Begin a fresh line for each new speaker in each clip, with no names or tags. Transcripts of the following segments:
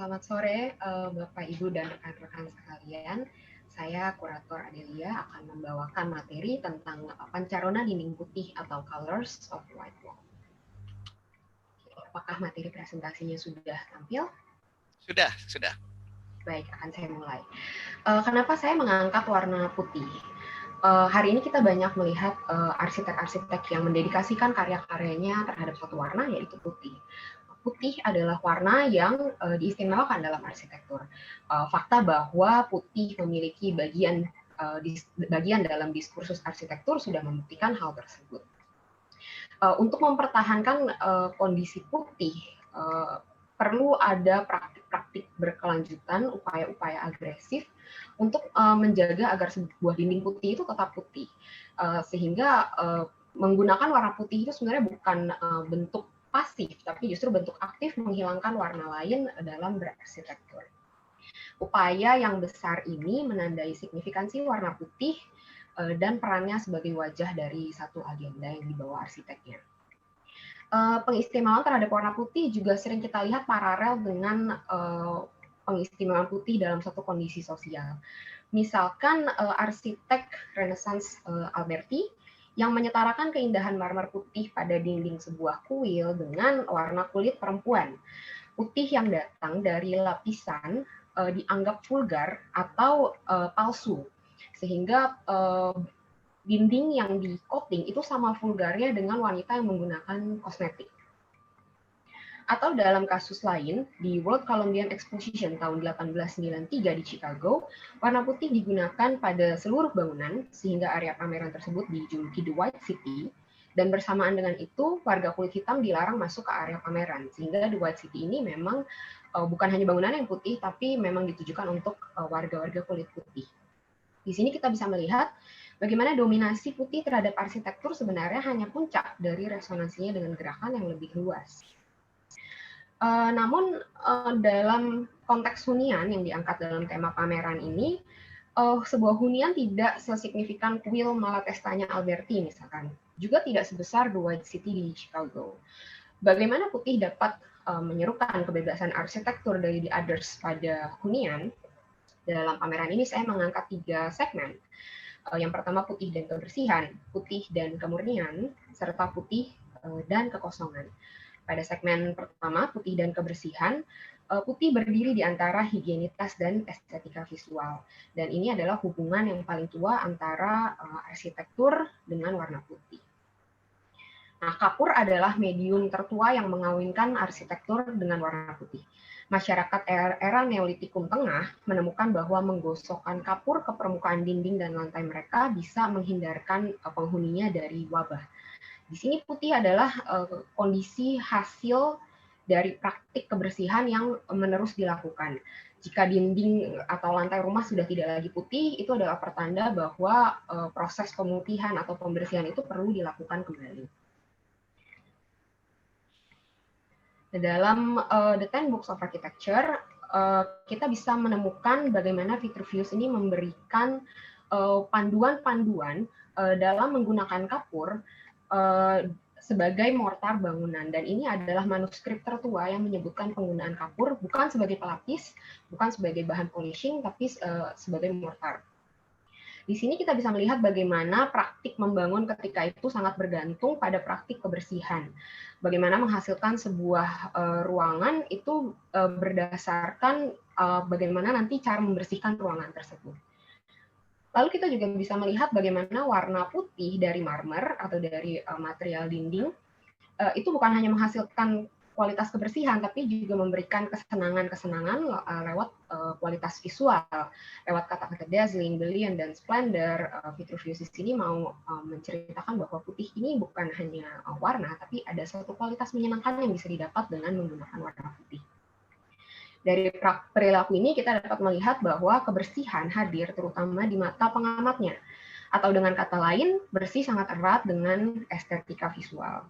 Selamat sore, Bapak, Ibu, dan rekan-rekan sekalian. Saya Kurator Adelia akan membawakan materi tentang pancarona dinding putih atau Colors of White Wall. Apakah materi presentasinya sudah tampil?
Sudah.
Baik, akan saya mulai. Kenapa saya mengangkat warna putih? Hari ini kita banyak melihat arsitek-arsitek yang mendedikasikan karya-karyanya terhadap satu warna, yaitu putih. Putih adalah warna yang diistimewakan dalam arsitektur. Fakta bahwa putih memiliki bagian dalam diskursus arsitektur sudah membuktikan hal tersebut. Untuk mempertahankan kondisi putih, perlu ada praktik-praktik berkelanjutan, upaya-upaya agresif untuk menjaga agar sebuah dinding putih itu tetap putih. Sehingga menggunakan warna putih itu sebenarnya bukan bentuk pasif, tapi justru bentuk aktif menghilangkan warna lain dalam berarsitektur. Upaya yang besar ini menandai signifikansi warna putih dan perannya sebagai wajah dari satu agenda yang dibawa arsiteknya. Pengistimewaan terhadap warna putih juga sering kita lihat paralel dengan pengistimewaan putih dalam satu kondisi sosial. Misalkan arsitek Renaissance Alberti yang menyetarakan keindahan marmer putih pada dinding sebuah kuil dengan warna kulit perempuan. Putih yang datang dari lapisan dianggap vulgar atau palsu, sehingga dinding yang di coating itu sama vulgarnya dengan wanita yang menggunakan kosmetik. Atau dalam kasus lain, di World Columbian Exposition tahun 1893 di Chicago, warna putih digunakan pada seluruh bangunan sehingga area pameran tersebut dijuluki The White City, dan bersamaan dengan itu warga kulit hitam dilarang masuk ke area pameran, sehingga The White City ini memang bukan hanya bangunan yang putih, tapi memang ditujukan untuk warga-warga kulit putih. Di sini kita bisa melihat bagaimana dominasi putih terhadap arsitektur sebenarnya hanya puncak dari resonansinya dengan gerakan yang lebih luas. Namun dalam konteks hunian yang diangkat dalam tema pameran ini, sebuah hunian tidak sesignifikan kuil Malatestanya Alberti misalkan, juga tidak sebesar The White City di Chicago. Bagaimana putih dapat menyerukan kebebasan arsitektur dari The Others pada hunian? Dalam pameran ini saya mengangkat 3 segmen. Yang pertama putih dan kebersihan, putih dan kemurnian, serta putih dan kekosongan. Pada segmen pertama, putih dan kebersihan, putih berdiri di antara higienitas dan estetika visual. Dan ini adalah hubungan yang paling tua antara arsitektur dengan warna putih. Nah, kapur adalah medium tertua yang mengawinkan arsitektur dengan warna putih. Masyarakat era Neolitikum Tengah menemukan bahwa menggosokkan kapur ke permukaan dinding dan lantai mereka bisa menghindarkan penghuninya dari wabah. Di sini putih adalah kondisi hasil dari praktik kebersihan yang menerus dilakukan. Jika dinding atau lantai rumah sudah tidak lagi putih, itu adalah pertanda bahwa proses pemutihan atau pembersihan itu perlu dilakukan kembali. Dalam The 10 Books of Architecture, kita bisa menemukan bagaimana Vitruvius ini memberikan panduan-panduan dalam menggunakan kapur sebagai mortar bangunan. Dan ini adalah manuskrip tertua yang menyebutkan penggunaan kapur bukan sebagai pelapis, bukan sebagai bahan polishing, tapi sebagai mortar. Di sini kita bisa melihat bagaimana praktik membangun ketika itu sangat bergantung pada praktik kebersihan. Bagaimana menghasilkan sebuah ruangan itu berdasarkan bagaimana nanti cara membersihkan ruangan tersebut. Lalu kita juga bisa melihat bagaimana warna putih dari marmer atau dari material dinding itu bukan hanya menghasilkan kualitas kebersihan, tapi juga memberikan kesenangan-kesenangan lewat kualitas visual, lewat kata-kata dazzling, brilliant, dan splendor. Vitruvius di sini mau menceritakan bahwa putih ini bukan hanya warna, tapi ada suatu kualitas menyenangkan yang bisa didapat dengan menggunakan warna putih. Dari perilaku ini kita dapat melihat bahwa kebersihan hadir terutama di mata pengamatnya, atau dengan kata lain, bersih sangat erat dengan estetika visual.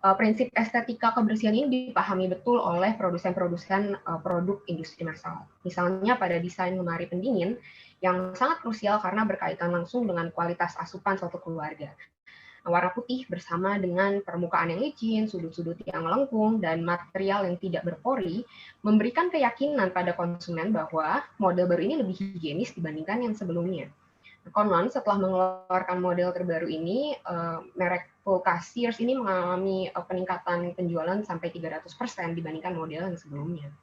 Prinsip estetika kebersihan ini dipahami betul oleh produsen-produsen produk industri massal. Misalnya pada desain lemari pendingin yang sangat krusial karena berkaitan langsung dengan kualitas asupan suatu keluarga. Warna putih bersama dengan permukaan yang licin, sudut-sudut yang melengkung, dan material yang tidak berpori memberikan keyakinan pada konsumen bahwa model baru ini lebih higienis dibandingkan yang sebelumnya. Konon setelah mengeluarkan model terbaru ini, merek kulkas Sears ini mengalami peningkatan penjualan sampai 300% dibandingkan model yang sebelumnya.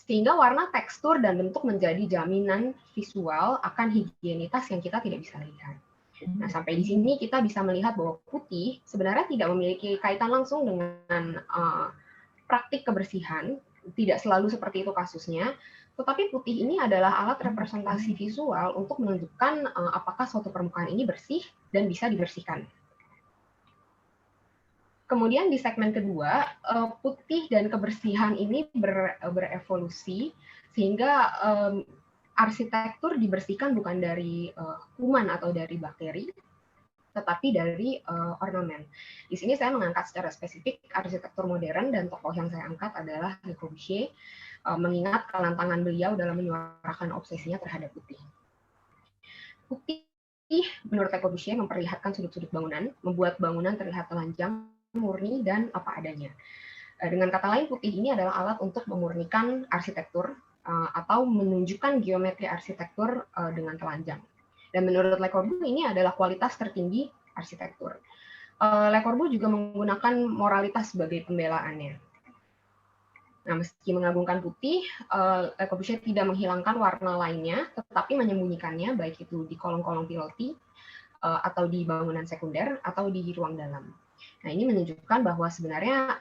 Sehingga warna, tekstur, dan bentuk menjadi jaminan visual akan higienitas yang kita tidak bisa lihat. Nah, sampai di sini kita bisa melihat bahwa putih sebenarnya tidak memiliki kaitan langsung dengan praktik kebersihan, tidak selalu seperti itu kasusnya, tetapi putih ini adalah alat representasi visual untuk menunjukkan apakah suatu permukaan ini bersih dan bisa dibersihkan. Kemudian di segmen kedua, putih dan kebersihan ini berevolusi sehingga arsitektur dibersihkan bukan dari kuman atau dari bakteri, tetapi dari ornamen. Di sini saya mengangkat secara spesifik arsitektur modern dan tokoh yang saya angkat adalah Le Corbusier, mengingat kelantangan beliau dalam menyuarakan obsesinya terhadap putih. Putih menurut Le Corbusier memperlihatkan sudut-sudut bangunan, membuat bangunan terlihat telanjang, murni, dan apa adanya. Dengan kata lain, putih ini adalah alat untuk memurnikan arsitektur atau menunjukkan geometri arsitektur dengan telanjang. Dan menurut Le Corbusier ini adalah kualitas tertinggi arsitektur. Le Corbusier juga menggunakan moralitas sebagai pembelaannya. Nah, meski mengagungkan putih, Le Corbusier tidak menghilangkan warna lainnya, tetapi menyembunyikannya, baik itu di kolong-kolong piloti, atau di bangunan sekunder, atau di ruang dalam. Nah, ini menunjukkan bahwa sebenarnya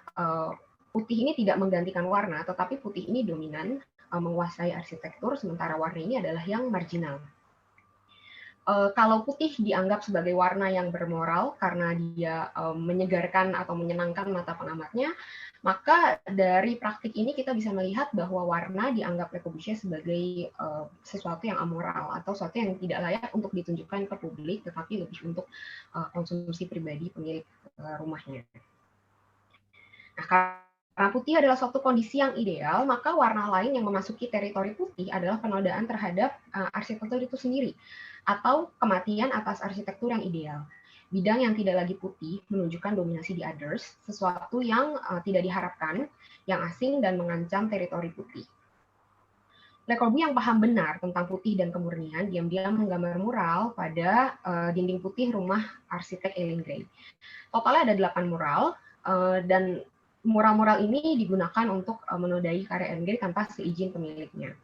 putih ini tidak menggantikan warna, tetapi putih ini dominan, menguasai arsitektur, sementara warna ini adalah yang marginal. Kalau putih dianggap sebagai warna yang bermoral karena dia menyegarkan atau menyenangkan mata pengamatnya, maka dari praktik ini kita bisa melihat bahwa warna dianggap Le Corbusier sebagai sesuatu yang amoral atau sesuatu yang tidak layak untuk ditunjukkan ke publik, tetapi lebih untuk konsumsi pribadi pemilik rumahnya. Nah, karena putih adalah suatu kondisi yang ideal, maka warna lain yang memasuki teritori putih adalah penodaan terhadap arsitektur itu sendiri, atau kematian atas arsitektur yang ideal. Bidang yang tidak lagi putih menunjukkan dominasi di others, sesuatu yang tidak diharapkan, yang asing dan mengancam teritori putih. Le Corbusier yang paham benar tentang putih dan kemurnian, diam-diam menggambar mural pada dinding putih rumah arsitek Ellen Gray. Totalnya ada 8 mural, dan mural-mural ini digunakan untuk menodai karya Ellen Gray tanpa seizin pemiliknya.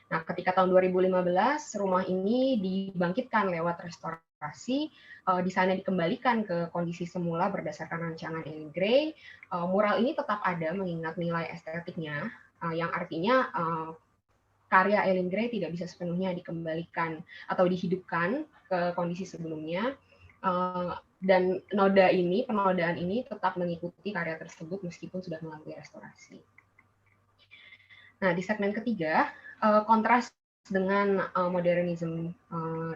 Nah, ketika tahun 2015 rumah ini dibangkitkan lewat restorasi, desainnya dikembalikan ke kondisi semula berdasarkan rancangan Ellen Gray. Mural ini tetap ada mengingat nilai estetiknya, yang artinya karya Ellen Gray tidak bisa sepenuhnya dikembalikan atau dihidupkan ke kondisi sebelumnya. Dan penodaan ini tetap mengikuti karya tersebut meskipun sudah melalui restorasi. Nah, di segmen ketiga, kontras dengan modernisme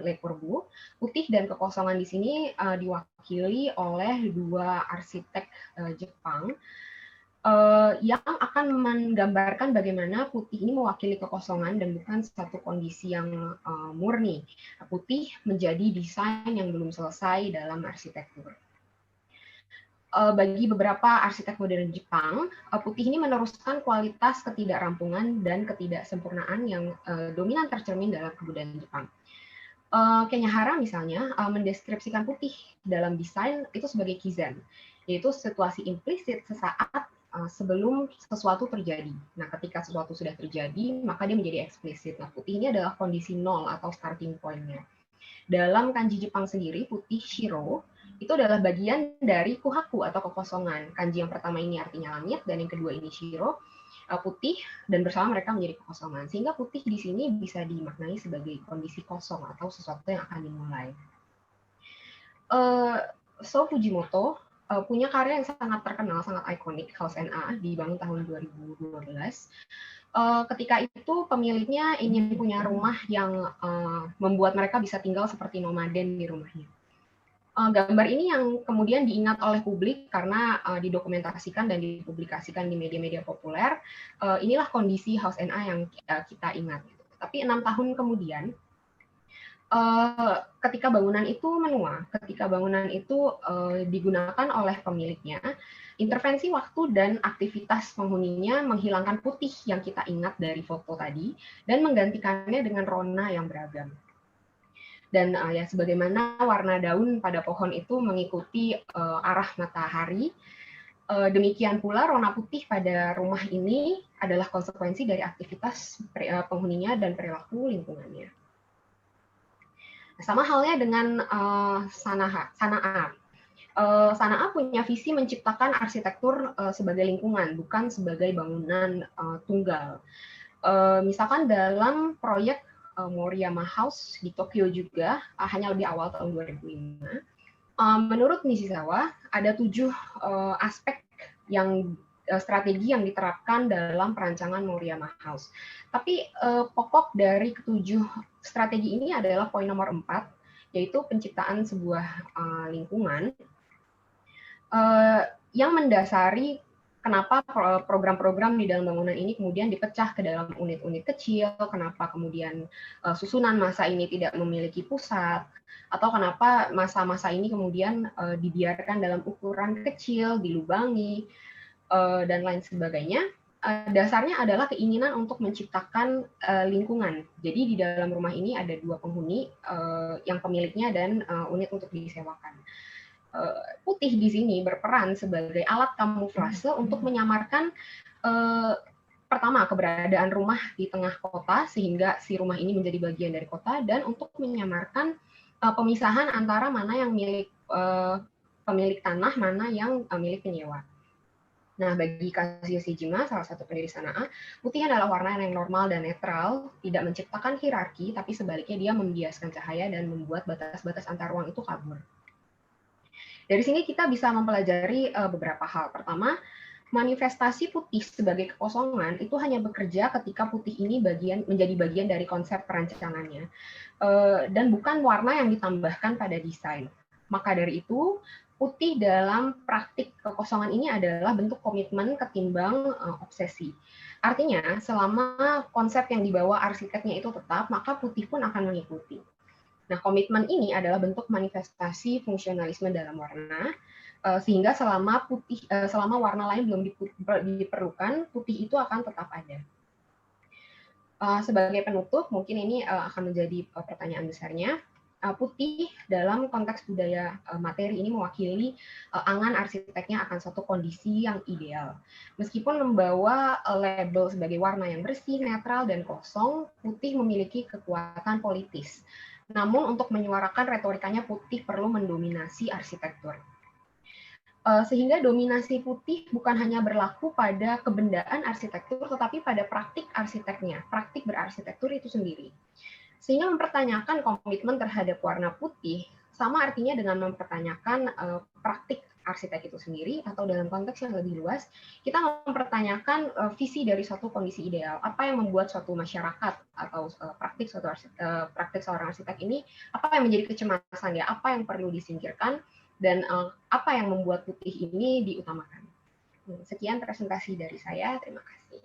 Le Corbusier, putih dan kekosongan di sini diwakili oleh dua arsitek Jepang yang akan menggambarkan bagaimana putih ini mewakili kekosongan dan bukan satu kondisi yang murni. Putih menjadi desain yang belum selesai dalam arsitektur. Bagi beberapa arsitek modern Jepang, putih ini meneruskan kualitas ketidakrampungan dan ketidaksempurnaan yang dominan tercermin dalam kebudayaan Jepang. Kenyahara misalnya mendeskripsikan putih dalam desain itu sebagai kizen, yaitu situasi implisit sesaat sebelum sesuatu terjadi. Nah, ketika sesuatu sudah terjadi, maka dia menjadi eksplisit. Nah, putih ini adalah kondisi nol atau starting point-nya. Dalam kanji Jepang sendiri, putih shiro itu adalah bagian dari kuhaku atau kekosongan. Kanji yang pertama ini artinya langit, dan yang kedua ini shiro, putih, dan bersama mereka menjadi kekosongan. Sehingga putih di sini bisa dimaknai sebagai kondisi kosong atau sesuatu yang akan dimulai. So Fujimoto punya karya yang sangat terkenal, sangat ikonik, House NA, dibangun tahun 2012. Ketika itu pemiliknya ingin punya rumah yang membuat mereka bisa tinggal seperti nomaden di rumahnya. Gambar ini yang kemudian diingat oleh publik karena didokumentasikan dan dipublikasikan di media-media populer. Inilah kondisi House NA yang kita ingat. Tapi 6 tahun kemudian, Ketika bangunan itu menua, ketika bangunan itu digunakan oleh pemiliknya, intervensi waktu dan aktivitas penghuninya menghilangkan putih yang kita ingat dari foto tadi dan menggantikannya dengan rona yang beragam. Dan ya sebagaimana warna daun pada pohon itu mengikuti arah matahari, demikian pula rona putih pada rumah ini adalah konsekuensi dari aktivitas penghuninya dan perilaku lingkungannya. Sama halnya dengan Sanaa. Sanaa punya visi menciptakan arsitektur sebagai lingkungan, bukan sebagai bangunan tunggal. Misalkan dalam proyek Moriyama House di Tokyo juga, hanya lebih awal tahun 2005, menurut Nishizawa, ada 7 aspek yang strategi yang diterapkan dalam perancangan Moriyama House. Tapi pokok dari ketujuh strategi ini adalah poin nomor 4, yaitu penciptaan sebuah lingkungan yang mendasari kenapa program-program di dalam bangunan ini kemudian dipecah ke dalam unit-unit kecil, kenapa kemudian susunan massa ini tidak memiliki pusat, atau kenapa massa-massa ini kemudian dibiarkan dalam ukuran kecil, dilubangi, dan lain sebagainya. Dasarnya adalah keinginan untuk menciptakan lingkungan. Jadi di dalam rumah ini ada 2 penghuni, yang pemiliknya dan unit untuk disewakan. Putih di sini berperan sebagai alat kamuflase untuk menyamarkan pertama keberadaan rumah di tengah kota sehingga si rumah ini menjadi bagian dari kota, dan untuk menyamarkan pemisahan antara mana yang milik pemilik tanah, mana yang milik penyewa. Nah, bagi Kazuyo Shijima, salah satu pendiri Sanaa, putih adalah warna yang normal dan netral, tidak menciptakan hierarki, tapi sebaliknya dia membiaskan cahaya dan membuat batas-batas antar ruang itu kabur. Dari sini kita bisa mempelajari beberapa hal. Pertama, manifestasi putih sebagai kekosongan itu hanya bekerja ketika putih ini menjadi bagian dari konsep perancangannya, dan bukan warna yang ditambahkan pada desain. Maka dari itu, putih dalam praktik kekosongan ini adalah bentuk komitmen ketimbang obsesi. Artinya, selama konsep yang dibawa arsiteknya itu tetap, maka putih pun akan mengikuti. Nah, komitmen ini adalah bentuk manifestasi fungsionalisme dalam warna, sehingga selama warna lain belum diperlukan, putih itu akan tetap ada. Sebagai penutup, mungkin ini akan menjadi pertanyaan besarnya. Putih dalam konteks budaya materi ini mewakili angan arsiteknya akan suatu kondisi yang ideal. Meskipun membawa label sebagai warna yang bersih, netral, dan kosong, putih memiliki kekuatan politis. Namun untuk menyuarakan retorikanya, putih perlu mendominasi arsitektur. Sehingga dominasi putih bukan hanya berlaku pada kebendaan arsitektur, tetapi pada praktik arsiteknya, praktik berarsitektur itu sendiri. Sehingga mempertanyakan komitmen terhadap warna putih sama artinya dengan mempertanyakan praktik arsitek itu sendiri, atau dalam konteks yang lebih luas, kita mempertanyakan visi dari suatu kondisi ideal. Apa yang membuat suatu masyarakat atau praktik seorang arsitek ini, apa yang menjadi kecemasan ya, apa yang perlu disingkirkan, dan apa yang membuat putih ini diutamakan. Sekian presentasi dari saya, terima kasih.